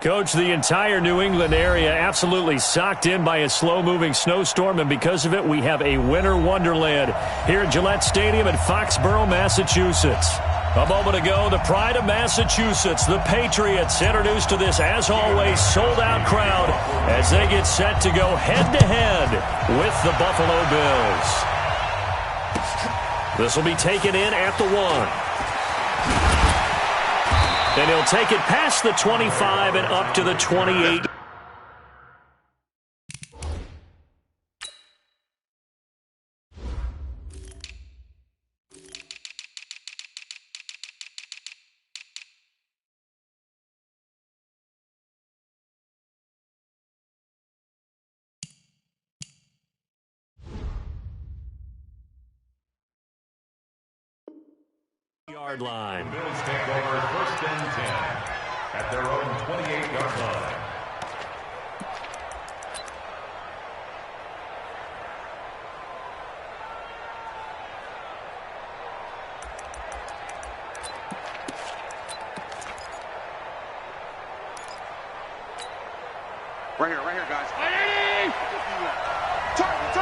Coach, the entire New England area absolutely socked in by a slow-moving snowstorm, and because of it, we have a winter wonderland here at Gillette Stadium in Foxborough, Massachusetts. A moment ago, the pride of Massachusetts, the Patriots, introduced to this, as always, sold-out crowd as they get set to go head-to-head with the Buffalo Bills. This will be taken in at the 1. And he'll take it past the 25 and up to the 28. Yard line. Bills take over 1st and 10 at their own 28-yard line. Right here, guys. Target.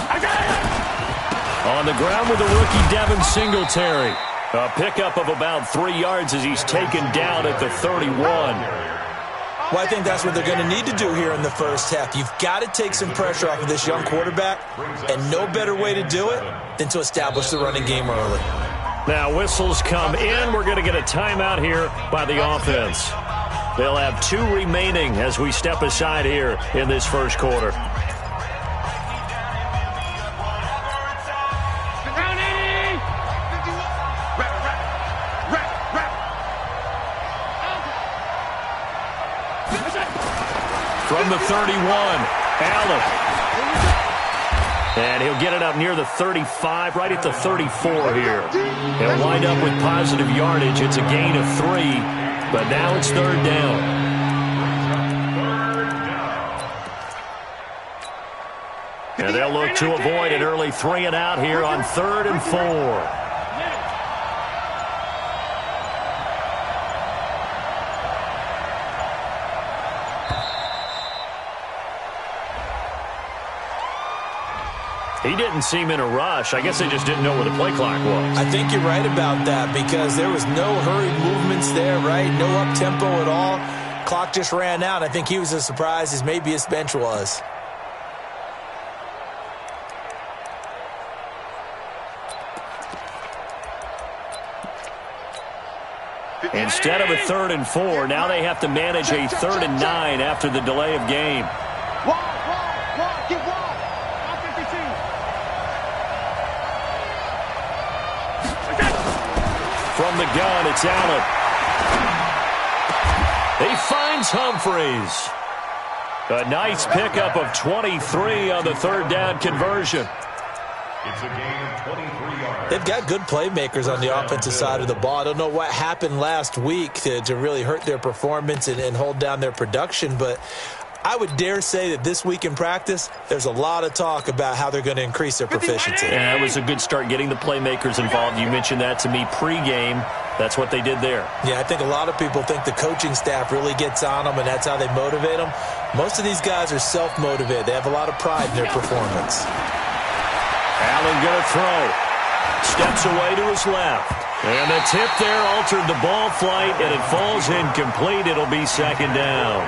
I got it! On the ground with the rookie Devin Singletary. A pickup of about 3 yards as he's taken down at the 31. Well, I think that's what they're going to need to do here in the first half. You've got to take some pressure off of this young quarterback, and no better way to do it than to establish the running game early. Now whistles come in. We're going to get a timeout here by the offense. They'll have 2 remaining as we step aside here in this first quarter. From the 31, Allen. And he'll get it up near the 35, right at the 34 here. He'll wind up with positive yardage. It's a gain of 3, but now it's 3rd down. And they'll look to avoid an early 3 and out here on 3rd and 4. He didn't seem in a rush. I guess they just didn't know where the play clock was. I think you're right about that because there was no hurried movements there, right? No up-tempo at all. Clock just ran out. I think he was as surprised as maybe his bench was. Instead of a 3rd and 4, now they have to manage a 3rd and 9 after the delay of game. From the gun, it's Allen. He finds Humphreys. A nice pickup of 23 on the 3rd down conversion. It's a gain of 23 yards. They've got good playmakers on the offensive side of the ball. I don't know what happened last week to really hurt their performance and hold down their production, but I would dare say that this week in practice, there's a lot of talk about how they're going to increase their proficiency. Yeah, it was a good start getting the playmakers involved. You mentioned that to me pregame. That's what they did there. Yeah, I think a lot of people think the coaching staff really gets on them, and that's how they motivate them. Most of these guys are self-motivated. They have a lot of pride in their performance. Allen going to throw. Steps away to his left. And the tip there altered the ball flight, and it falls incomplete. It'll be 2nd down.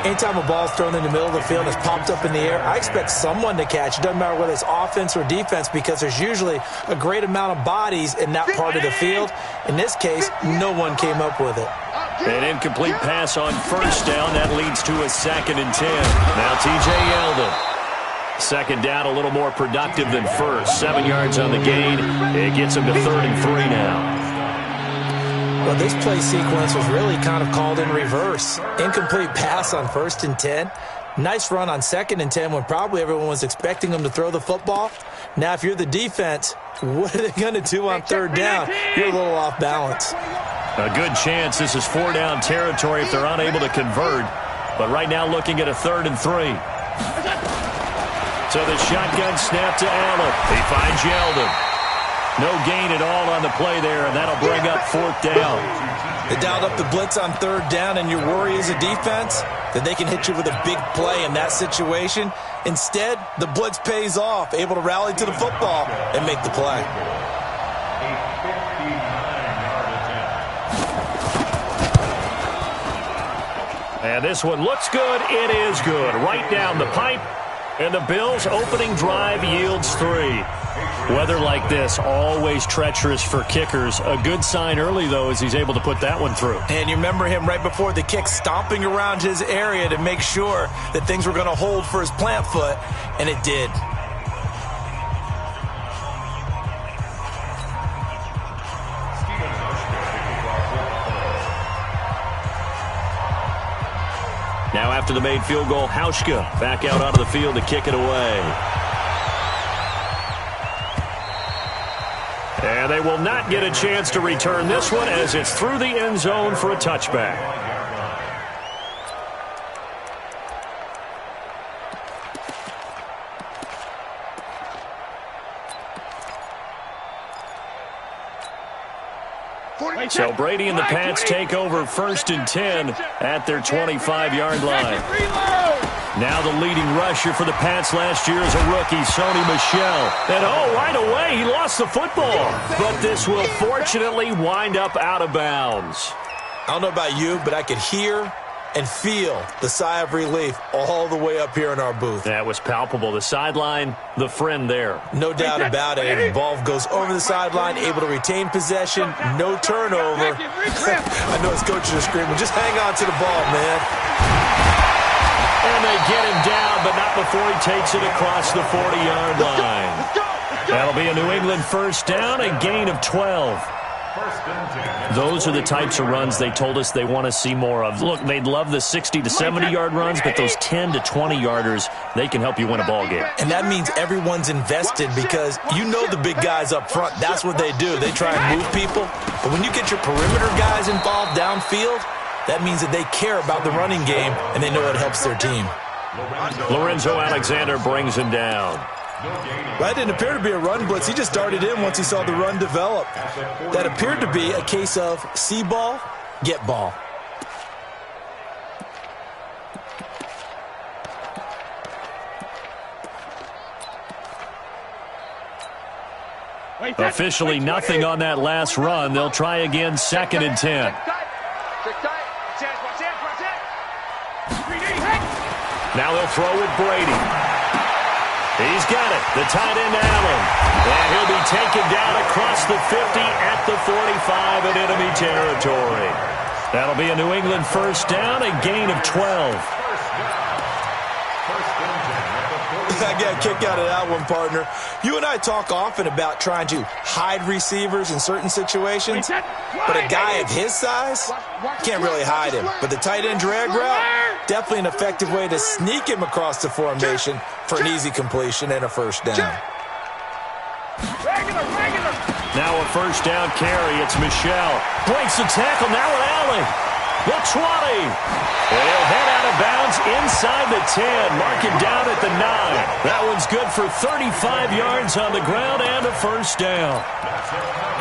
Anytime a ball's thrown in the middle of the field and it's popped up in the air, I expect someone to catch. It doesn't matter whether it's offense or defense because there's usually a great amount of bodies in that part of the field. In this case, no one came up with it. An incomplete pass on 1st down. That leads to a 2nd and 10. Now T.J. Yeldon. 2nd down, a little more productive than 1st. 7 yards on the gain. It gets him to 3rd and 3 now. Well, this play sequence was really kind of called in reverse. Incomplete pass on 1st and 10. Nice run on 2nd and 10 when probably everyone was expecting them to throw the football. Now, if you're the defense, what are they going to do on 3rd down? You're a little off balance. A good chance this is 4-down territory if they're unable to convert. But right now looking at a 3rd and 3. So the shotgun snap to Allen. He finds Yeldon. No gain at all on the play there, and that'll bring up 4th down. They dialed up the blitz on 3rd down, and your worry as a defense that they can hit you with a big play in that situation. Instead, the blitz pays off, able to rally to the football and make the play. And this one looks good. It is good. Right down the pipe. And the Bills' opening drive yields 3. Weather like this, always treacherous for kickers. A good sign early, though, as he's able to put that one through. And you remember him right before the kick stomping around his area to make sure that things were going to hold for his plant foot, and it did. Now after the made field goal, Hauschka back out onto the field to kick it away. And they will not get a chance to return this one as it's through the end zone for a touchback. So Brady and the Pats take over 1st and 10 at their 25-yard line. Now the leading rusher for the Pats last year is a rookie, Sony Michel. And right away he lost the football. But this will fortunately wind up out of bounds. I don't know about you, but I could hear and feel the sigh of relief all the way up here in our booth. That was palpable. The sideline, the friend there. No doubt about it. And ball goes over the sideline, able to retain possession, no turnover. I know his coaches are screaming, just hang on to the ball, man. And they get him down, but not before he takes it across the 40-yard line. That'll be a New England 1st down, a gain of 12. Those are the types of runs they told us they want to see more of. Look, they'd love the 60 to 70-yard runs, but those 10 to 20-yarders, they can help you win a ball game. And that means everyone's invested because you know the big guys up front. That's what they do. They try and move people. But when you get your perimeter guys involved downfield, that means that they care about the running game, and they know it helps their team. Lorenzo Alexander brings him down. That didn't appear to be a run blitz. He just darted in once he saw the run develop. That appeared to be a case of see ball, get ball. Officially nothing on that last run. They'll try again 2nd and 10. Now they'll throw with Brady. He's got it. The tight end Allen. And he'll be taken down across the 50 at the 45 in enemy territory. That'll be a New England 1st down, a gain of 12. I got a kick out of that one, partner. You and I talk often about trying to hide receivers in certain situations, but a guy of his size can't really hide him. But the tight end drag route, definitely an effective way to sneak him across the formation for an easy completion and a 1st down. Now a 1st down carry. It's Michel. Breaks the tackle. Now an alley. The 20. And he'll head out of bounds inside the 10. Mark him down at the 9. That one's good for 35 yards on the ground and a 1st down.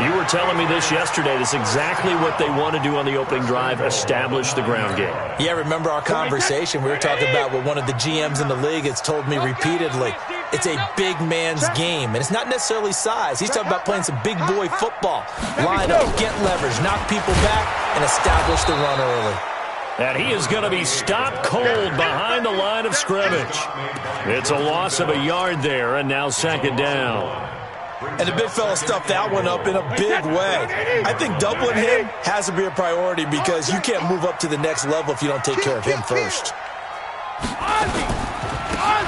You were telling me this yesterday. This is exactly what they want to do on the opening drive, establish the ground game. Yeah, remember our conversation? We were talking about what one of the GMs in the league has told me repeatedly. It's a big man's game, and it's not necessarily size. He's talking about playing some big boy football. Line up, get leverage, knock people back, and establish the run early. And he is going to be stopped cold behind the line of scrimmage. It's a loss of a yard there, and now 2nd down. And the big fella stuffed that one up in a big way. I think doubling him has to be a priority because you can't move up to the next level if you don't take care of him first.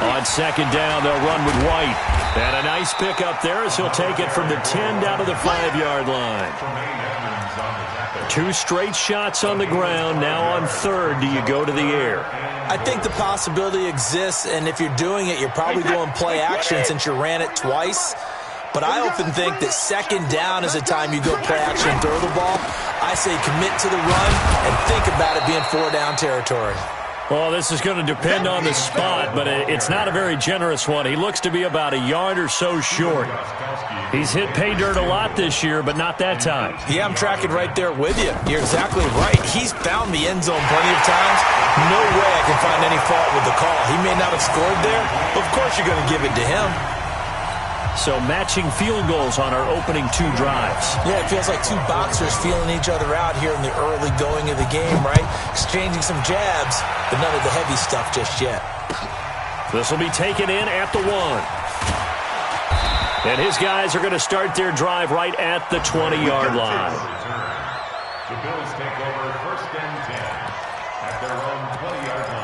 On 2nd down, they'll run with White. And a nice pickup there as he'll take it from the 10 down to the 5-yard line. 2 straight shots on the ground. Now on 3rd, do you go to the air? I think the possibility exists, and if you're doing it, you're probably going play action since you ran it twice. But I often think that 2nd down is a time you go play action and throw the ball. I say commit to the run and think about it being 4-down territory. Well, this is going to depend on the spot, but it's not a very generous one. He looks to be about a yard or so short. He's hit pay dirt a lot this year, but not that time. Yeah, I'm tracking right there with you. You're exactly right. He's found the end zone plenty of times. No way I can find any fault with the call. He may not have scored there. Of course you're going to give it to him. So matching field goals on our opening 2 drives. Yeah, it feels like 2 boxers feeling each other out here in the early going of the game, right? Exchanging some jabs, but none of the heavy stuff just yet. This will be taken in at the 1. And his guys are going to start their drive right at the 20-yard line. The Bills take over 1st and 10 at their own 20-yard line.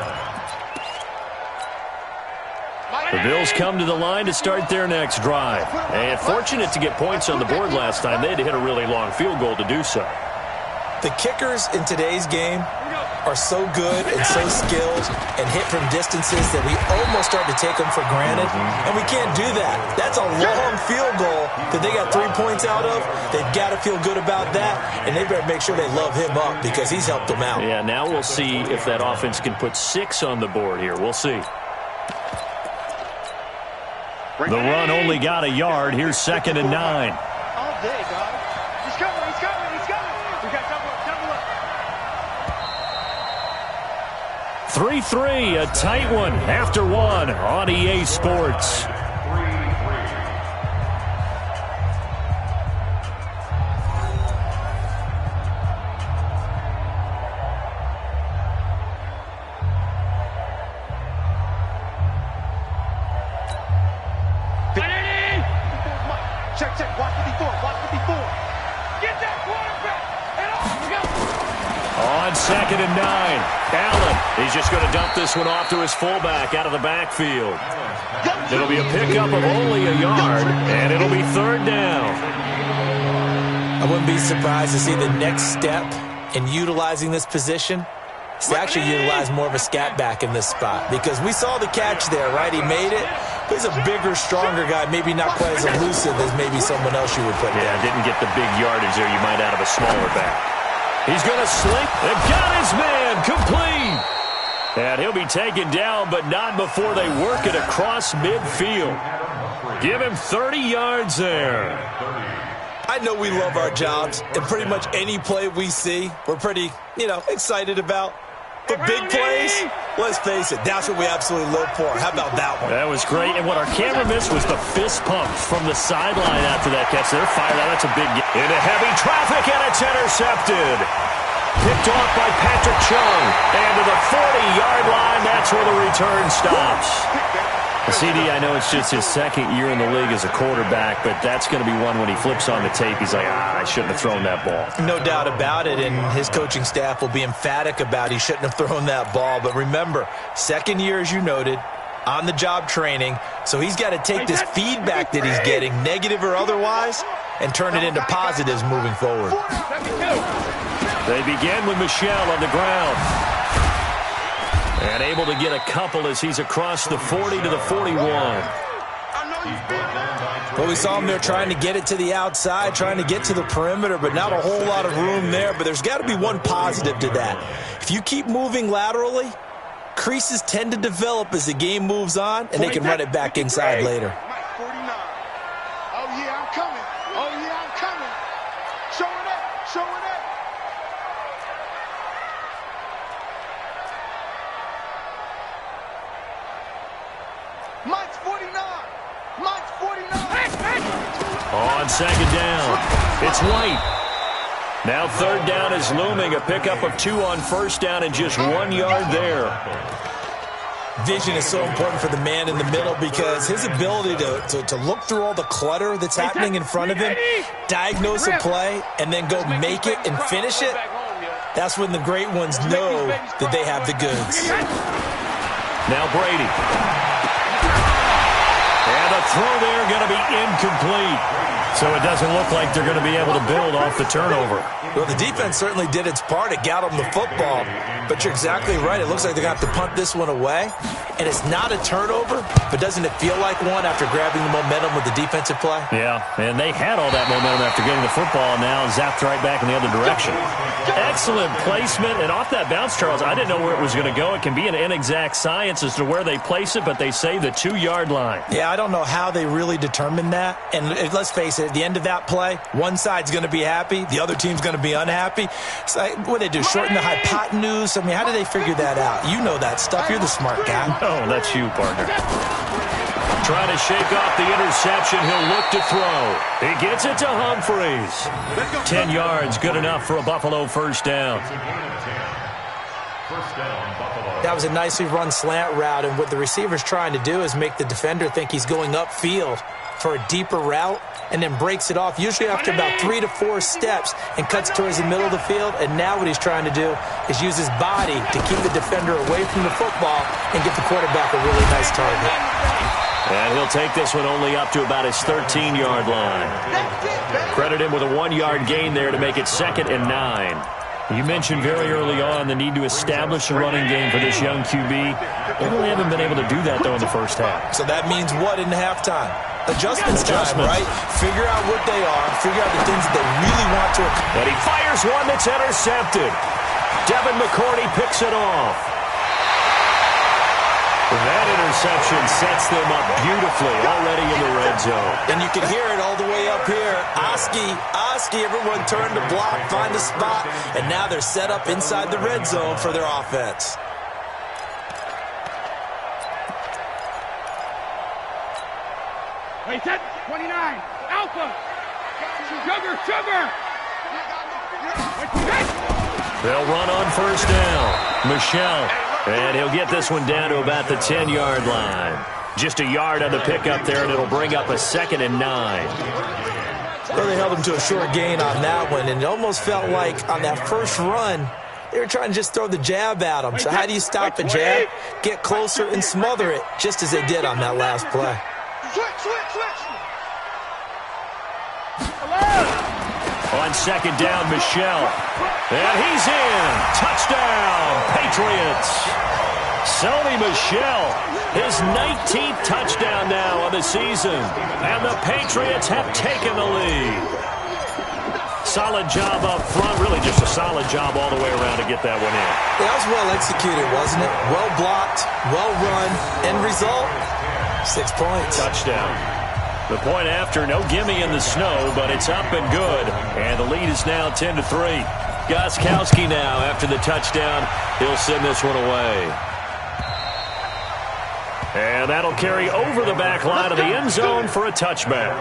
The Bills come to the line to start their next drive. And fortunate to get points on the board last time. They had to hit a really long field goal to do so. The kickers in today's game are so good and so skilled and hit from distances that we almost start to take them for granted. And we can't do that. That's a long field goal that they got 3 points out of. They've got to feel good about that, and they better make sure they love him up because he's helped them out. Yeah, now we'll see if that offense can put 6 on the board here. We'll see. The run only got a yard. Here's 2nd and 9. All day, dog. He's coming, he's coming, he's coming. We got double up, double up. 3-3, a tight one after 1 on EA Sports. Check, watch 54, watch 54. Get that quarterback, and off we go. On 2nd and 9, Allen, he's just going to dump this one off to his fullback out of the backfield. It'll be a pickup of only a yard, and it'll be 3rd down. I wouldn't be surprised to see the next step in utilizing this position. He's actually utilized more of a scat back in this spot because we saw the catch there, right? He made it. He's a bigger, stronger guy, maybe not quite as elusive as maybe someone else you would put down. Yeah, didn't get the big yardage there you might out of a smaller back. He's going to slink and got his man complete. And he'll be taken down, but not before they work it across midfield. Give him 30 yards there. I know we love our jobs, and pretty much any play we see, we're pretty, excited about. But big plays, let's face it, that's what we absolutely live for. How about that one? That was great, and what our camera missed was the fist pump from the sideline after that catch. They're fired out. That's a big get. Into heavy traffic, and it's intercepted. Picked off by Patrick Chung. And to the 40-yard line, that's where the return stops. CD, I know it's just his 2nd year in the league as a quarterback, but that's going to be one when he flips on the tape. He's like, I shouldn't have thrown that ball. No doubt about it, and his coaching staff will be emphatic about he shouldn't have thrown that ball. But remember, 2nd year, as you noted, on-the-job training, so he's got to take this feedback that he's getting, negative or otherwise, and turn it into positives moving forward. They begin with Michel on the ground. And able to get a couple as he's across the 40 to the 41. Well, we saw him there trying to get it to the outside, trying to get to the perimeter, but not a whole lot of room there. But there's got to be one positive to that. If you keep moving laterally, creases tend to develop as the game moves on, and they can run it back inside later. Mike 49. Oh, yeah, I'm coming. Oh, yeah, I'm coming. Show it up. Show it up. Mike's 49. Mike's 49. On 2nd down, it's White. Now 3rd down is looming. A pickup of 2 on 1st down and just 1 yard there. Vision is so important for the man in the middle because his ability to look through all the clutter that's happening in front of him, diagnose a play, and then go make it and finish it, that's when the great ones know that they have the goods. Now Brady. And the throw there going to be incomplete. So it doesn't look like they're going to be able to build off the turnover. Well, the defense certainly did its part. It got them the football. But you're exactly right. It looks like they're going to have to punt this one away. And it's not a turnover, but doesn't it feel like one after grabbing the momentum with the defensive play? Yeah, and they had all that momentum after getting the football, and now zapped right back in the other direction. Excellent placement, and off that bounce, Charles, I didn't know where it was going to go. It can be an inexact science as to where they place it, but they say the 2-yard line. Yeah, I don't know how they really determined that. And let's face it, at the end of that play, one side's going to be happy, the other team's going to be unhappy. It's like, what do they do, shorten the hypotenuse? I mean, how do they figure that out? You know that stuff. You're the smart guy. Oh, that's you, partner. Trying to shake off the interception. He'll look to throw. He gets it to Humphreys. 10 yards, good enough for a Buffalo first down. That was a nicely run slant route, and what the receiver's trying to do is make the defender think he's going upfield for a deeper route, and then breaks it off, usually after about 3 to 4 steps, and cuts towards the middle of the field. And now what he's trying to do is use his body to keep the defender away from the football and get the quarterback a really nice target. And he'll take this one only up to about his 13-yard line. Credit him with a 1-yard gain there to make it 2nd and 9. You mentioned very early on the need to establish a running game for this young QB. They really haven't been able to do that, though, in the first half. So that means what in halftime? Adjustments time, right? Figure out what they are. Figure out the things that they really want to accomplish. And he fires one that's intercepted. Devin McCourty picks it off. That interception sets them up beautifully already in the red zone. And you can hear it all the way up here. Oski, everyone turned to block, find a spot, and now they're set up inside the red zone for their offense. Hey, 29, Alpha, Sugar. They'll run on first down. Michelle, and he'll get this one down to about the 10-yard line. Just a yard on the pickup there, and it'll bring up a 2nd and 9. Well, they held him to a short gain on that one, and it almost felt like on that first run, they were trying to just throw the jab at him. So how do you stop a jab? Get closer and smother it, just as they did on that last play. Switch. On 2nd down, Michelle. And he's in. Touchdown, Patriots. Sony Michel, his 19th touchdown now on the season. And the Patriots have taken the lead. Solid job up front. Really just a solid job all the way around to get that one in. That was well executed, wasn't it? Well blocked, well run. End result, 6 points. Touchdown. The point after, no gimme in the snow, but it's up and good. And the lead is now 10-3. Gostkowski now, after the touchdown, he'll send this one away. And that'll carry over the back line of the end zone for a touchback.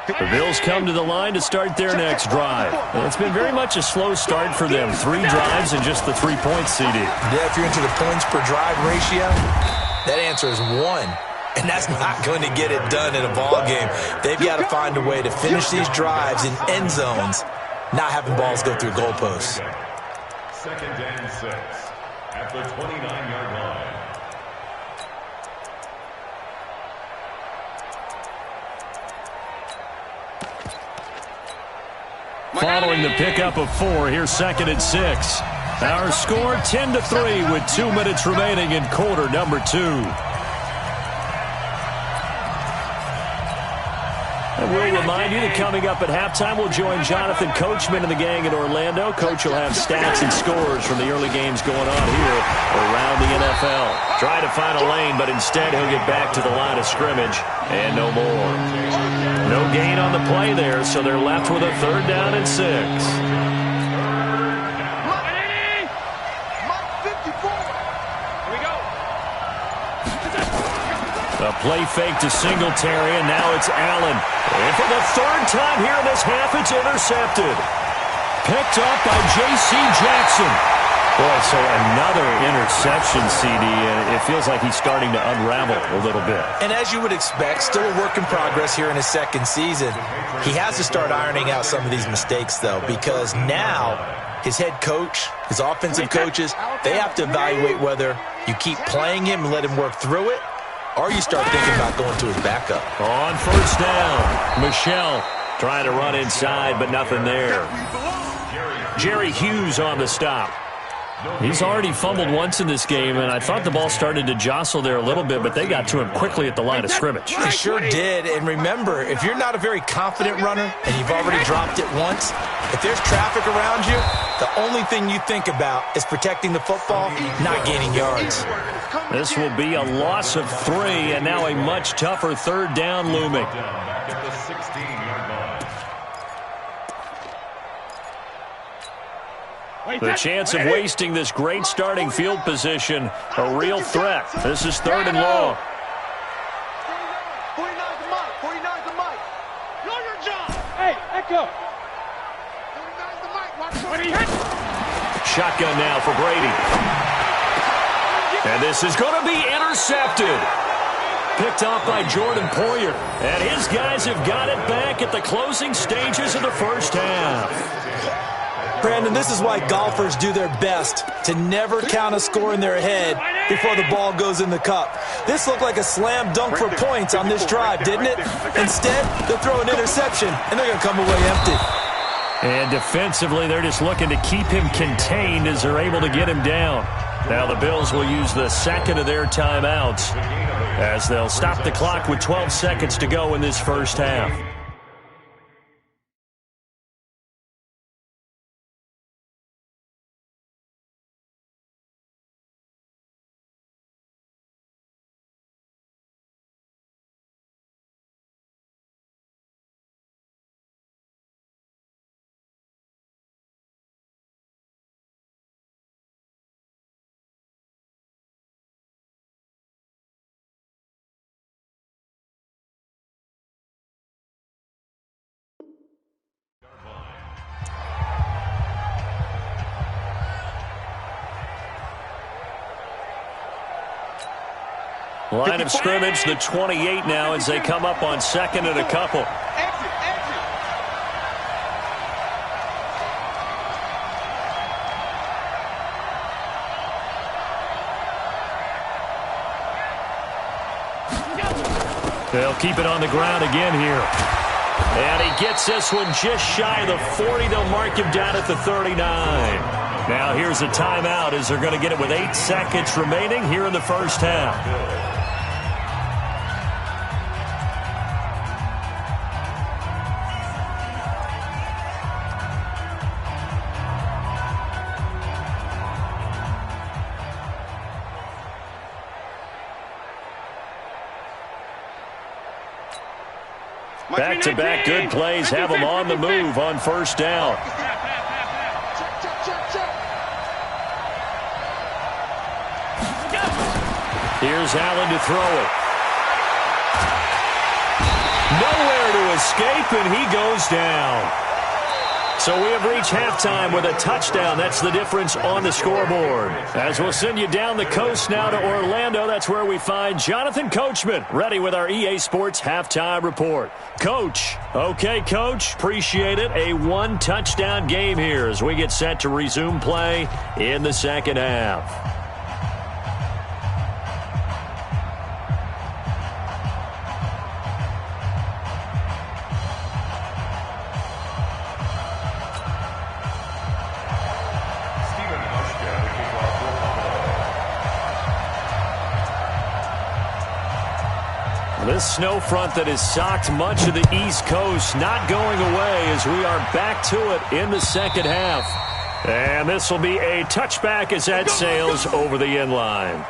The Bills come to the line to start their next drive. And it's been very much a slow start for them. 3 drives and just the 3 points, CD. Yeah, if you're into the points per drive ratio, that answer is 1. And that's not going to get it done in a ball game. They've got to find a way to finish these drives in end zones, not having balls go through goalposts. 2nd and 6 at the 29-yard line. Following the pickup of 4, here's 2nd and 6. Our score 10-3 with 2 minutes remaining in quarter number 2. And we'll remind you that coming up at halftime, we'll join Jonathan Coachman and the gang in Orlando. Coach will have stats and scores from the early games going on here around the NFL. Try to find a lane, but instead he'll get back to the line of scrimmage and no more. No gain on the play there, so they're left with a 3rd down and 6. A play fake to Singletary, and now it's Allen. And for the 3rd time here in this half, it's intercepted. Picked up by J.C. Jackson. Boy, so another interception, CD, and it feels like he's starting to unravel a little bit. And as you would expect, still a work in progress here in his 2nd season. He has to start ironing out some of these mistakes, though, because now his head coach, his offensive coaches, they have to evaluate whether You keep playing him and let him work through it, or you start thinking about going to his backup. On first down, Michelle trying to run inside, but nothing there. Jerry Hughes on the stop. He's already fumbled once in this game, and I thought the ball started to jostle there a little bit, but they got to him quickly at the line of scrimmage. They sure did, and remember, if you're not a very confident runner and you've already dropped it once, if there's traffic around you, the only thing you think about is protecting the football, not gaining yards. This will be a loss of 3, and now a much tougher third down looming. Back at the 16-yard line. The chance of wasting this great starting field position, a real threat. This is 3rd and long. 49's the mic. 49's the mic. Know your job. Hey, Echo. 49's the mic. Watch Shotgun now for Brady. And this is going to be intercepted. Picked off by Jordan Poyer. And his guys have got it back at the closing stages of the first half. Brandon, this is why golfers do their best to never count a score in their head before the ball goes in the cup. This looked like a slam dunk for points on this drive, didn't it? Instead, they'll throw an interception, and they're going to come away empty. And defensively, they're just looking to keep him contained as they're able to get him down. Now the Bills will use the second of their timeouts as they'll stop the clock with 12 seconds to go in this first half. Line of scrimmage, the 28 now as they come up on 2nd and a couple. They'll keep it on the ground again here. And he gets this one just shy of the 40. They'll mark him down at the 39. Now here's a timeout as they're going to get it with 8 seconds remaining here in the first half. Back-to-back good plays have them on the move on first down. Here's Allen to throw it. Nowhere to escape, and he goes down. So we have reached halftime with a touchdown. That's the difference on the scoreboard. As we'll send you down the coast now to Orlando, that's where we find Jonathan Coachman, ready with our EA Sports Halftime Report. Coach. Okay, Coach. Appreciate it. A 1-touchdown game here as we get set to resume play in the second half. This snow front that has socked much of the East Coast not going away as we are back to it in the second half. And this will be a touchback as that sails over the end line.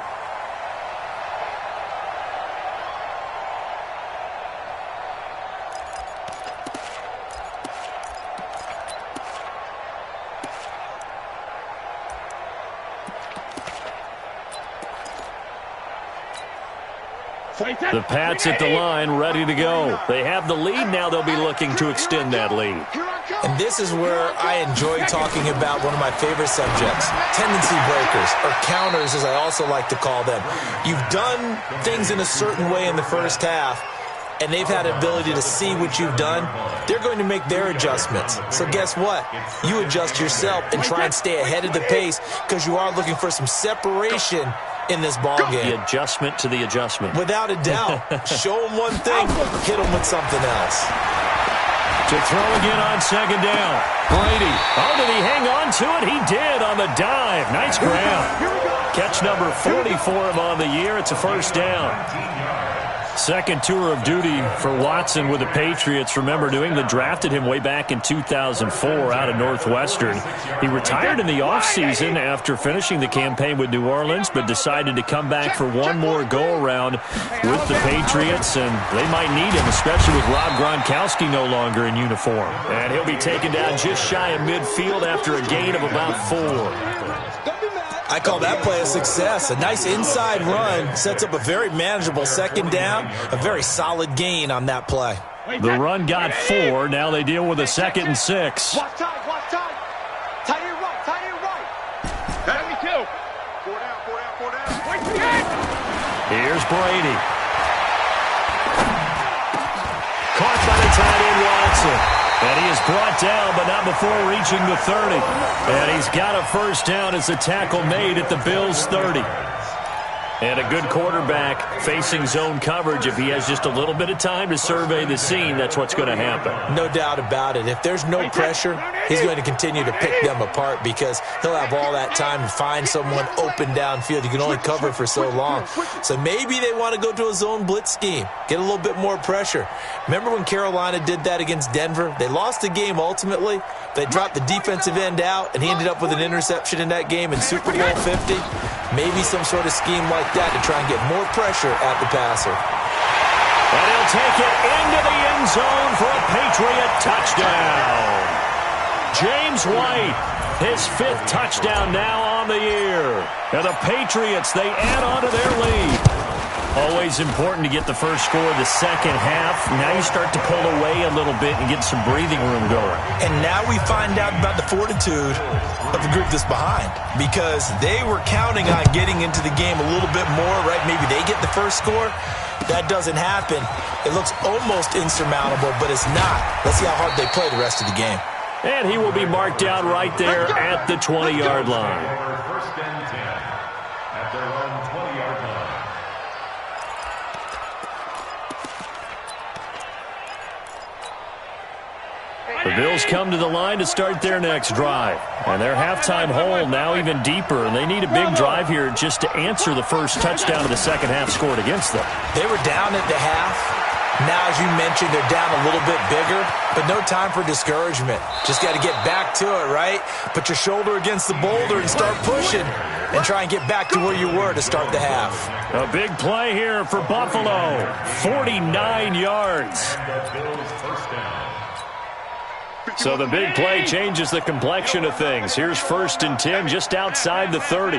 The Pats at the line, ready to go. They have the lead now. They'll be looking to extend that lead. And this is where I enjoy talking about one of my favorite subjects, tendency breakers, or counters as I also like to call them. You've done things in a certain way in the first half, and they've had the ability to see what you've done. They're going to make their adjustments. So guess what? You adjust yourself and try and stay ahead of the pace because you are looking for some separation in this ball game. The adjustment to the adjustment. Without a doubt. Show them one thing, hit them with something else. To throw again on second down. Brady. Oh, did he hang on to it? He did on the dive. Nice grab. Catch number 40 for him on the year. It's a first down. Second tour of duty for Watson with the Patriots. Remember, New England drafted him way back in 2004 out of Northwestern. He retired in the offseason after finishing the campaign with New Orleans, but decided to come back for one more go-around with the Patriots, and they might need him, especially with Rob Gronkowski no longer in uniform. And he'll be taken down just shy of midfield after a gain of about 4. I call that play a success. A nice inside run sets up a very manageable second down, a very solid gain on that play. The run got 4. Now they deal with a 2nd and 6. Watch time, watch time. Tight end right, tight end right. There we go. 4 down, 4 down, 4 down. Wait, here's Brady. Caught by the tight end Watson. And he is brought down, but not before reaching the 30. And he's got a first down as the tackle made at the Bills' 30. And a good quarterback facing zone coverage. If he has just a little bit of time to survey the scene, that's what's going to happen. No doubt about it. If there's no pressure, he's going to continue to pick them apart because he'll have all that time to find someone open downfield. You can only cover for so long. So maybe they want to go to a zone blitz scheme, get a little bit more pressure. Remember when Carolina did that against Denver? They lost the game ultimately. They dropped the defensive end out, and he ended up with an interception in that game in Super Bowl 50. Maybe some sort of scheme like that to try and get more pressure at the passer. And he'll take it into the end zone for a Patriot touchdown. James White, his 5th touchdown now on the year. And the Patriots, they add on to their lead. Always important to get the first score of the second half. Now you start to pull away a little bit and get some breathing room going. And now we find out about the fortitude of the group that's behind, because they were counting on getting into the game a little bit more, right? Maybe they get the first score. That doesn't happen. It looks almost insurmountable, but it's not. Let's see how hard they play the rest of the game. And he will be marked down right there at the 20-yard line. First and 10 at their own 20-yard line. The Bills come to the line to start their next drive. And their halftime hole now even deeper. And they need a big drive here just to answer the first touchdown of the second half scored against them. They were down at the half. Now, as you mentioned, they're down a little bit bigger, but no time for discouragement. Just got to get back to it, right? Put your shoulder against the boulder and start pushing and try and get back to where you were to start the half. A big play here for Buffalo. 49 yards. So the big play changes the complexion of things. Here's 1st and 10 just outside the 30.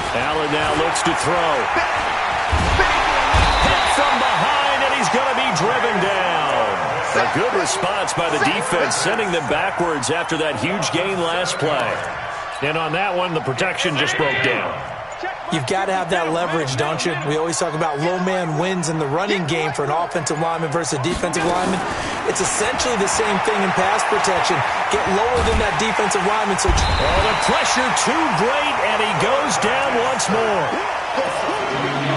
Allen now looks to throw. Hit from behind, and he's going to be driven down. A good response by the defense, sending them backwards after that huge gain last play. And on that one, the protection just broke down. You've got to have that leverage, don't you? We always talk about low man wins in the running game for an offensive lineman versus a defensive lineman. It's essentially the same thing in pass protection. Get lower than that defensive lineman. So the pressure too great, and he goes down once more.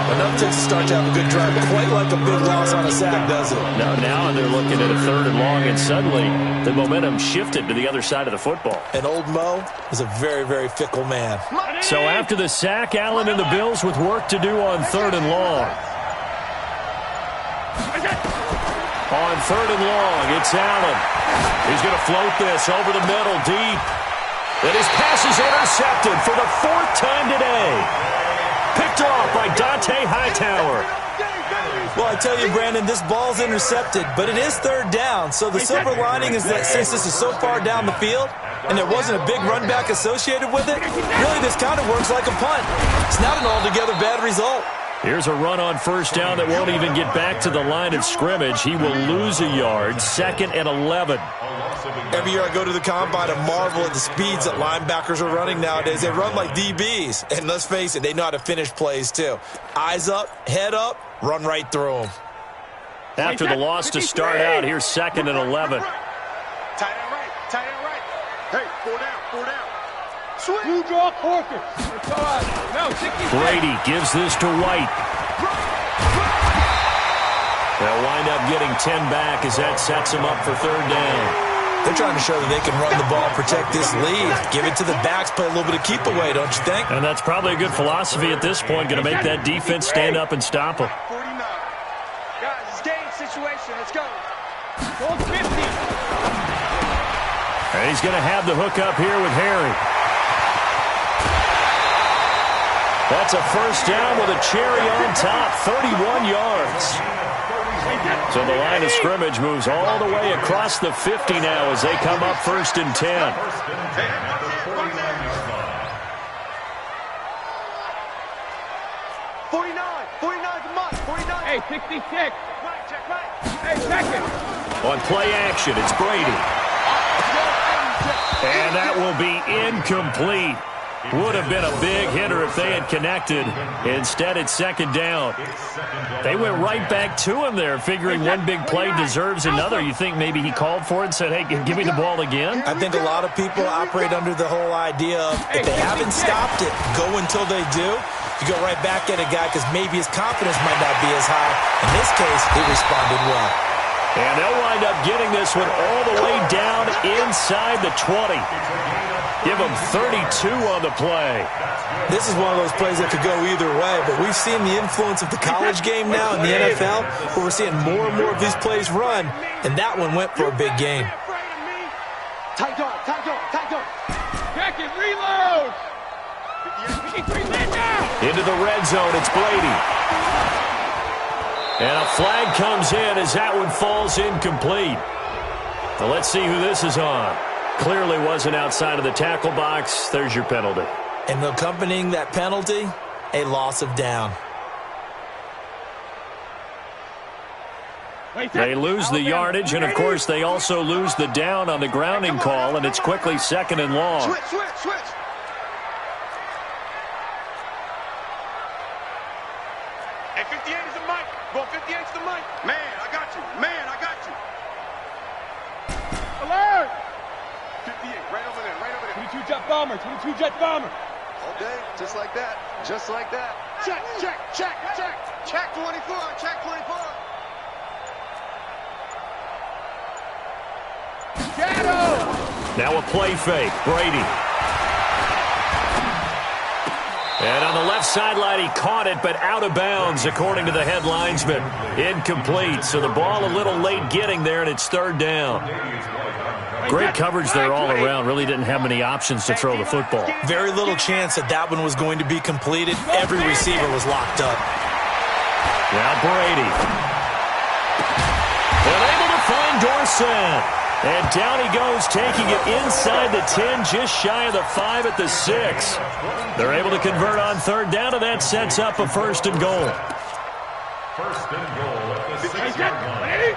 Enough to start to have a good drive. Quite like a big loss on a sack, does it? No, now they're looking at a 3rd and long, and suddenly the momentum shifted to the other side of the football. And old Mo is a very, very fickle man. So after the sack, Allen and the Bills with work to do on 3rd and long. On 3rd and long, it's Allen. He's going to float this over the middle deep. And his pass is intercepted for the 4th time today. Picked off by Dante Hightower. Well, I tell you, Brandon, this ball's intercepted, but it is 3rd down. So the silver lining is that since this is so far down the field and there wasn't a big run back associated with it, really this kind of works like a punt. It's not an altogether bad result. Here's a run on 1st down that won't even get back to the line of scrimmage. He will lose a yard. 2nd and 11. Every year I go to the combine and marvel at the speeds that linebackers are running nowadays. They run like DBs. And let's face it, they know how to finish plays too. Eyes up, head up, run right through them. After the loss to start out, here's 2nd and 11. Tight end right, tight end right. Hey, 4 down. 4 down. Switch. Two draw quarter. No, 60. Brady gives this to White. They'll wind up getting 10 back as that sets them up for third down. They're trying to show that they can run the ball, protect this lead. Give it to the backs, play a little bit of keep away, don't you think? And that's probably a good philosophy at this point, going to make that defense stand up and stop them. 49. Guys, it's game situation. Let's go. Goal 50. And he's going to have the hook up here with Harry. That's a first down with a cherry on top, 31 yards. So the line of scrimmage moves all the way across the 50 now as they come up 1st and 10. 49 to Mike. 49. Hey, 66. Right, check right. Hey, second. On play action, it's Brady. And that will be incomplete. Would have been a big hitter if they had connected. Instead, it's second down. They went right back to him there, figuring one big play deserves another. You think maybe he called for it and said, hey, give me the ball again? I think a lot of people operate under the whole idea of if they haven't stopped it, go until they do. You go right back at a guy because maybe his confidence might not be as high. In this case, he responded well. And they'll wind up getting this one all the way down inside the 20. Give them 32 on the play. This is one of those plays that could go either way, but we've seen the influence of the college game now in the NFL, where we're seeing more and more of these plays run, and that one went for a big gain. Tight dog. Check it, reload. Into the red zone, it's Brady. And a flag comes in as that one falls incomplete. Now let's see who this is on. Clearly wasn't outside of the tackle box. There's your penalty. And accompanying that penalty, a loss of down. They lose the yardage, and, of course, they also lose the down on the grounding call, and it's quickly 2nd and long. Switch. Hey, 58 is the mic. Ball 58 is the mic. Man, I got you. Alert. 58, right over there. 22 jet bomber. All day, just like that. Check. Check 24. Shadow. Now a play fake. Brady. And on the left sideline, he caught it, but out of bounds, according to the head linesman. Incomplete. So the ball a little late getting there, and it's 3rd down. Great coverage there all around. Really didn't have many options to throw the football. Very little chance that one was going to be completed. Every receiver was locked up. Now Brady. Unable to find Dorsett. And down he goes, taking it inside the 10, just shy of the 5 at the 6. They're able to convert on 3rd down, and that sets up a 1st and goal. 1st and goal at the 6-yard line.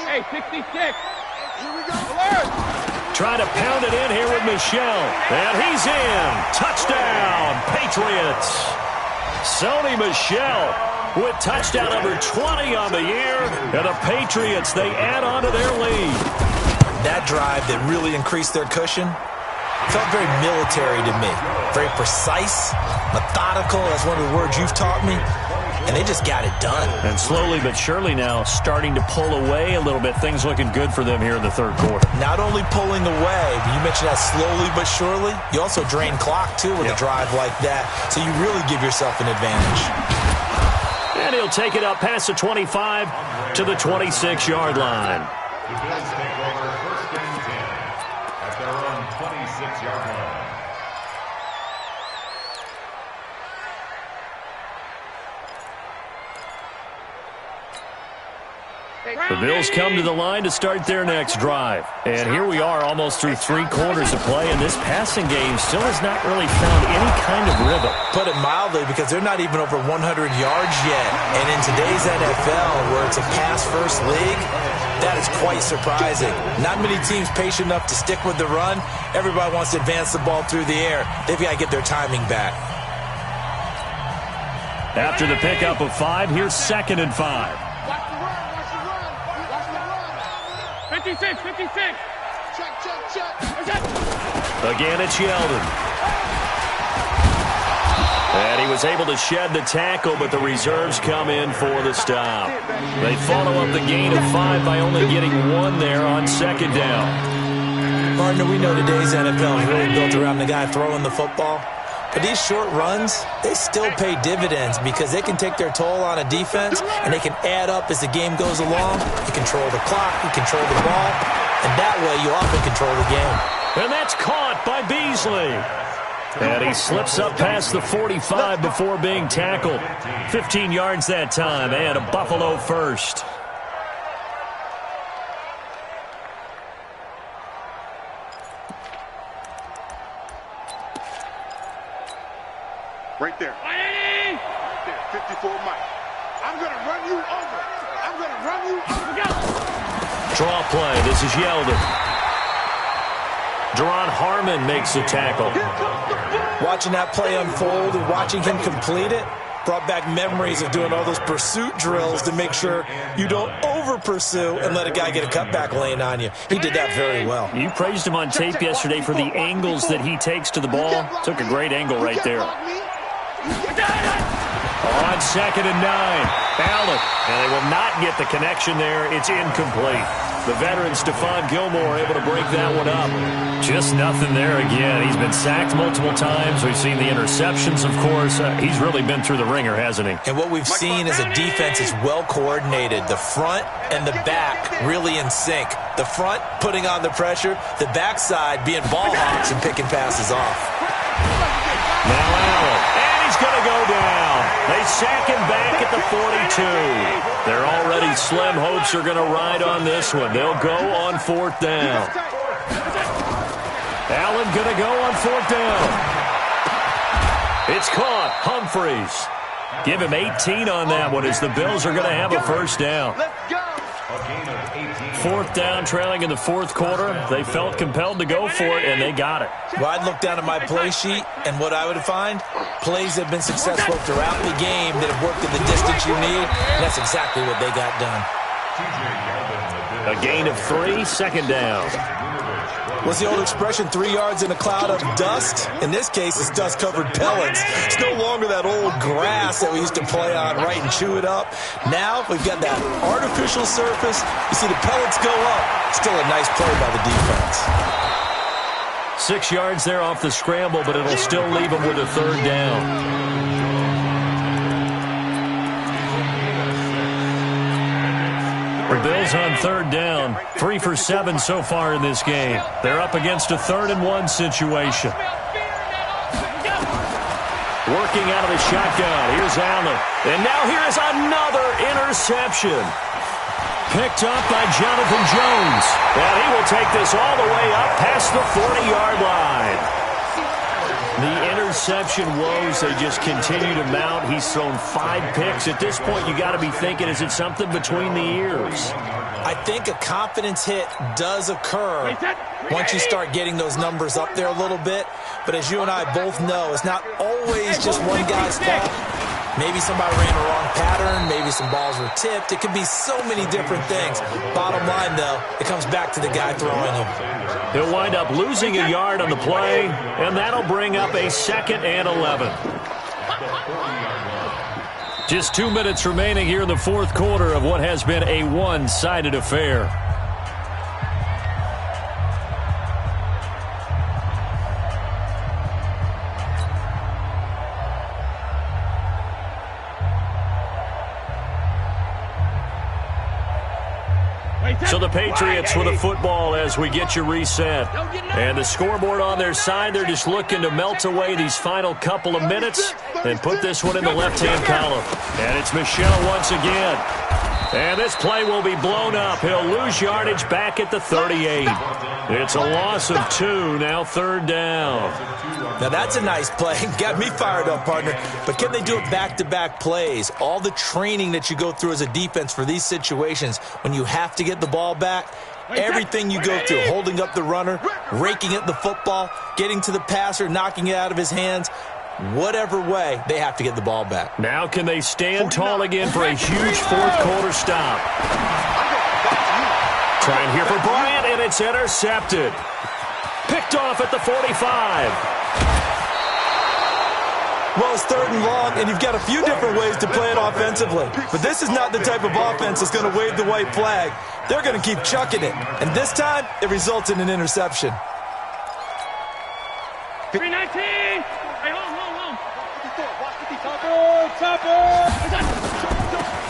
Hey, 66. Here we go. Alert. Trying to pound it in here with Michel. And he's in. Touchdown, Patriots. Sony Michel with touchdown number 20 on the year. And the Patriots, they add on to their lead. That drive that really increased their cushion felt very military to me. Very precise, methodical. That's one of the words you've taught me. And they just got it done. And slowly but surely now starting to pull away a little bit. Things looking good for them here in the 3rd quarter. Not only pulling away, but you mentioned that slowly but surely. You also drain clock, too, with a drive like that. So you really give yourself an advantage. And he'll take it up past the 25 to the 26-yard line. The Bills take over 1st and 10 at their own 26-yard line. The Bills come to the line to start their next drive. And here we are almost through 3 quarters of play, and this passing game still has not really found any kind of rhythm. Put it mildly, because they're not even over 100 yards yet. And in today's NFL, where it's a pass-first league, that is quite surprising. Not many teams patient enough to stick with the run. Everybody wants to advance the ball through the air. They've got to get their timing back. After the pickup of 5, here's 2nd and 5. 56. Again, it's Yeldon. And he was able to shed the tackle, but the reserves come in for the stop. They follow up the gain of 5 by only getting 1 there on second down. Partner, we know today's NFL is really built around the guy throwing the football. But these short runs, they still pay dividends because they can take their toll on a defense, and they can add up as the game goes along. You control the clock, you control the ball, and that way you often control the game. And that's caught by Beasley. And he slips up past the 45 before being tackled. 15 yards that time, and a Buffalo first. Right there. Right there, 54 Mike. I'm going to run you over. I'm going to run you over. Draw play. This is Yeldon. Deron Harmon makes the tackle. Watching that play unfold and watching him complete it brought back memories of doing all those pursuit drills to make sure you don't over-pursue and let a guy get a cutback lane on you. He did that very well. You praised him on tape yesterday for the angles that he takes to the ball. Took a great angle right there. On second and 9, Allen. And they will not get the connection there. It's incomplete. The veteran Stephon Gilmore able to break that one up. Just nothing there again. He's been sacked multiple times. We've seen the interceptions, of course. He's really been through the ringer, hasn't he? And what we've seen is a defense is well coordinated. The front and the back really in sync. The front putting on the pressure. The backside being ball hawks and picking passes off. Now Allen. And he's going to go down. They sack him back at the 42. Their already slim hopes are going to ride on this one. They'll go on 4th down. Allen going to go on 4th down. It's caught. Humphreys. Give him 18 on that one as the Bills are going to have a first down. 4th down, trailing in the 4th quarter. They felt compelled to go for it, and they got it. Well, I'd look down at my play sheet, and what I would find, plays that have been successful throughout the game that have worked at the distance you need, and that's exactly what they got done. A gain of 3, second down. What's the old expression, 3 yards in a cloud of dust? In this case, it's dust-covered pellets. It's no longer that old grass that we used to play on, right, and chew it up. Now, we've got that artificial surface. You see the pellets go up. Still a nice play by the defense. 6 yards there off the scramble, but it'll still leave them with a 3rd down. The Bills on 3rd down, 3 for 7 so far in this game. They're up against a 3rd and 1 situation. Working out of the shotgun. Here's Allen. And now here is another interception. Picked up by Jonathan Jones. And he will take this all the way up past the 40-yard line. The interception woes, they just continue to mount. He's thrown 5 picks. At this point, you got to be thinking, is it something between the ears? I think a confidence hit does occur once you start getting those numbers up there a little bit. But as you and I both know, it's not always just one guy's fault. Maybe somebody ran the wrong pattern. Maybe some balls were tipped. It could be so many different things. Bottom line, though, it comes back to the guy throwing them. He'll wind up losing a yard on the play, and that'll bring up a 2nd and 11. Just 2 minutes remaining here in the 4th quarter of what has been a one-sided affair. So the Patriots with a football as we get you reset. And the scoreboard on their side, they're just looking to melt away these final couple of minutes and put this one in the left-hand column. And it's Michel once again. And this play will be blown up. He'll lose yardage back at the 38. It's a loss of 2, now 3rd down. Now that's a nice play. Got me fired up, partner. But can they do it back-to-back plays? All the training that you go through as a defense for these situations, when you have to get the ball back, everything you go through, holding up the runner, raking at the football, getting to the passer, knocking it out of his hands, whatever way, they have to get the ball back. Now can they stand tall again for a huge 4th quarter stop? Trying here for Bryant, and And it's intercepted. Picked off at the 45. Well, it's 3rd and long, and you've got a few different ways to play it offensively. But this is not the type of offense that's going to wave the white flag. They're going to keep chucking it. And this time, it results in an interception. 319. Hey, hold.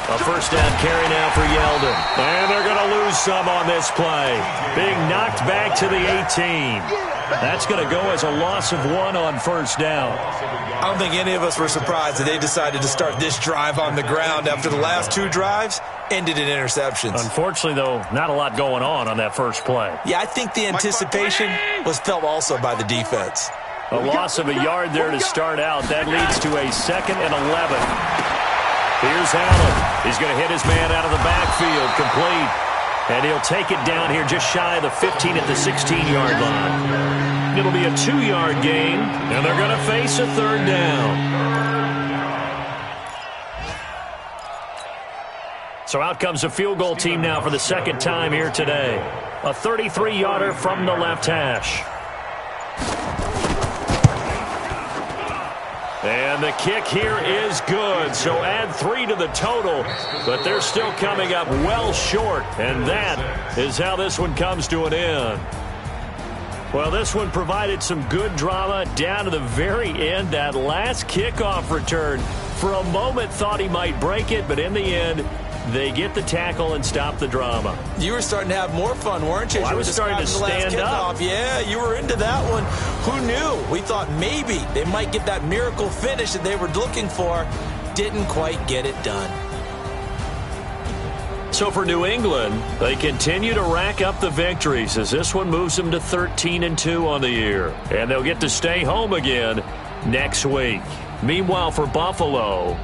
A first down carry now for Yeldon. And they're going to lose some on this play. Being knocked back to the 18. That's going to go as a loss of 1 on first down. I don't think any of us were surprised that they decided to start this drive on the ground after the last 2 drives ended in interceptions. Unfortunately, though, not a lot going on that first play. Yeah, I think the anticipation was felt also by the defense. A loss of a yard there to start out. That leads to a 2nd and 11. Here's Allen. He's going to hit his man out of the backfield, complete. And he'll take it down here just shy of the 15 at the 16-yard line. It'll be a 2-yard gain, and they're going to face a 3rd down. So out comes a field goal team now for the 2nd time here today. A 33-yarder from the left hash. And the kick here is good, so add 3 to the total, but they're still coming up well short, and that is how this one comes to an end. Well, this one provided some good drama down to the very end. That last kickoff return, for a moment thought he might break it, but in the end, they get the tackle and stop the drama. You were starting to have more fun, weren't you? Well, I was starting to stand up. Yeah, you were into that one. Who knew? We thought maybe they might get that miracle finish that they were looking for. Didn't quite get it done. So for New England, they continue to rack up the victories as this one moves them to 13-2 on the year. And they'll get to stay home again next week. Meanwhile, for Buffalo,